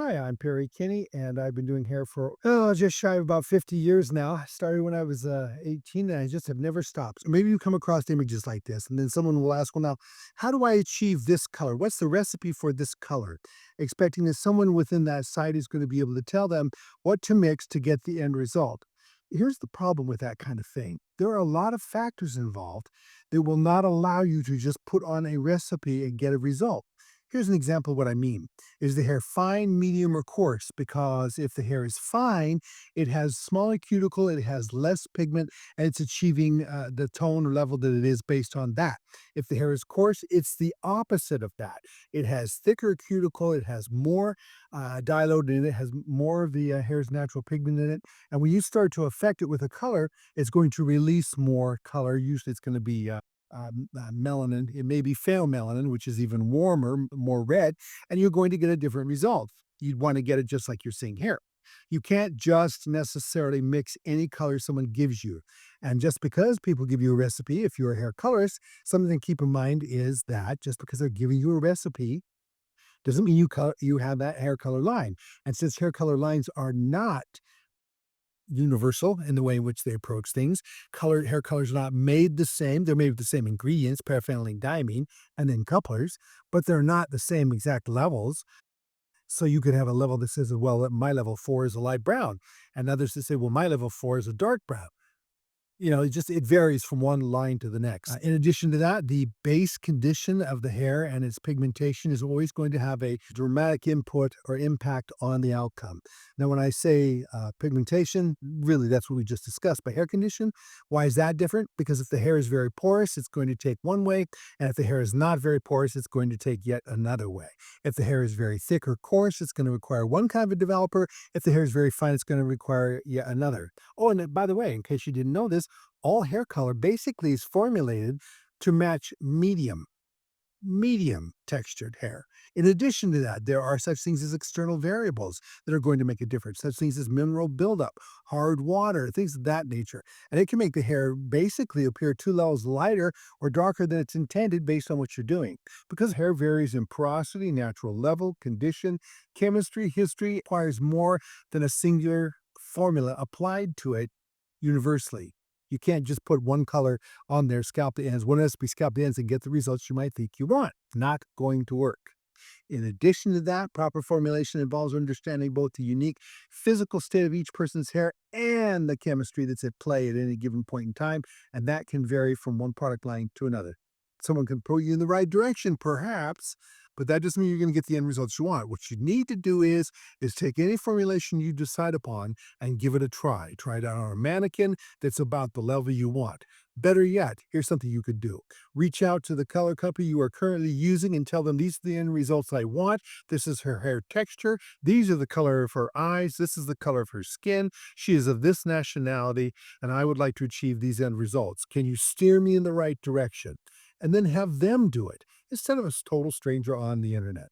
Hi, I'm Perry Kinney, and I've been doing hair for just shy of about 50 years now. I started when I was 18, and I just have never stopped. So maybe you come across images like this, and then someone will ask, "Well, now, how do I achieve this color? What's the recipe for this color?" Expecting that someone within that site is going to be able to tell them what to mix to get the end result. Here's the problem with that kind of thing. There are a lot of factors involved that will not allow you to just put on a recipe and get a result. Here's an example of what I mean. Is the hair fine, medium, or coarse? Because if the hair is fine, it has smaller cuticle, it has less pigment, and it's achieving the tone or level that it is based on that. If the hair is coarse, it's the opposite of that. It has thicker cuticle, it has more dye load in it, has more of the hair's natural pigment in it. And when you start to affect it with a color, it's going to release more color. Usually it's going to be melanin. It may be pheomelanin, which is even warmer, more red, and you're going to get a different result. You'd want to get it just like you're seeing here. You can't just necessarily mix any color someone gives you. And just because people give you a recipe, if you're a hair colorist, something to keep in mind is that just because they're giving you a recipe doesn't mean you have that hair color line. And since hair color lines are not universal in the way in which they approach things. Hair colors are not made the same. They're made with the same ingredients, paraphenylene, diamine, and then couplers, but they're not the same exact levels. So you could have a level that says, well, my level 4 is a light brown, and others that say, well, my level 4 is a dark brown. It varies from one line to the next. In addition to that, the base condition of the hair and its pigmentation is always going to have a dramatic input or impact on the outcome. Now, when I say pigmentation, really that's what we just discussed. But hair condition, why is that different? Because if the hair is very porous, it's going to take one way, and if the hair is not very porous, it's going to take yet another way. If the hair is very thick or coarse, it's going to require one kind of a developer. If the hair is very fine, it's going to require yet another. Oh, and by the way, in case you didn't know this, all hair color basically is formulated to match medium textured hair. In addition to that, there are such things as external variables that are going to make a difference, such things as mineral buildup, hard water, things of that nature. And it can make the hair basically appear 2 levels lighter or darker than it's intended based on what you're doing. Because hair varies in porosity, natural level, condition, chemistry, history, requires more than a singular formula applied to it universally. You can't just put one color on there, scalp the ends, one recipe, scalp the ends, and get the results you might think you want. Not going to work. In addition to that, proper formulation involves understanding both the unique physical state of each person's hair and the chemistry that's at play at any given point in time, and that can vary from one product line to another. Someone can point you in the right direction, perhaps, but that doesn't mean you're going to get the end results you want. What you need to do is take any formulation you decide upon and give it a try. Try it out on a mannequin that's about the level you want. Better yet, here's something you could do. Reach out to the color company you are currently using and tell them these are the end results I want. This is her hair texture. These are the color of her eyes. This is the color of her skin. She is of this nationality, and I would like to achieve these end results. Can you steer me in the right direction? And then have them do it instead of a total stranger on the internet.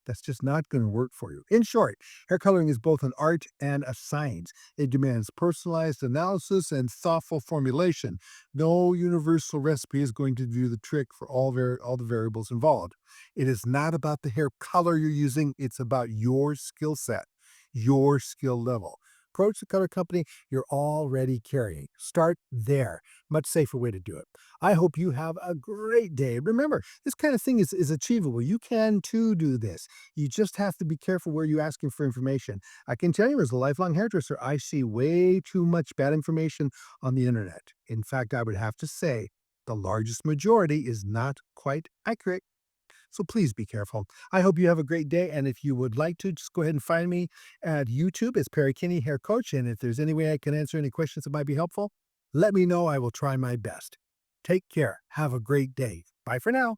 That's just not going to work for you. In short, hair coloring is both an art and a science. It demands personalized analysis and thoughtful formulation. No universal recipe is going to do the trick for all the variables involved. It is not about the hair color you're using, it's about your skill set, your skill level. Approach the color company you're already carrying. Start there. Much safer way to do it. I hope you have a great day. Remember, this kind of thing is achievable. You can too do this. You just have to be careful where you're asking for information. I can tell you, as a lifelong hairdresser, I see way too much bad information on the internet. In fact, I would have to say the largest majority is not quite accurate. So please be careful. I hope you have a great day. And if you would like to, just go ahead and find me at YouTube. It's Perry Kinney Hair Coach. And if there's any way I can answer any questions that might be helpful, let me know. I will try my best. Take care. Have a great day. Bye for now.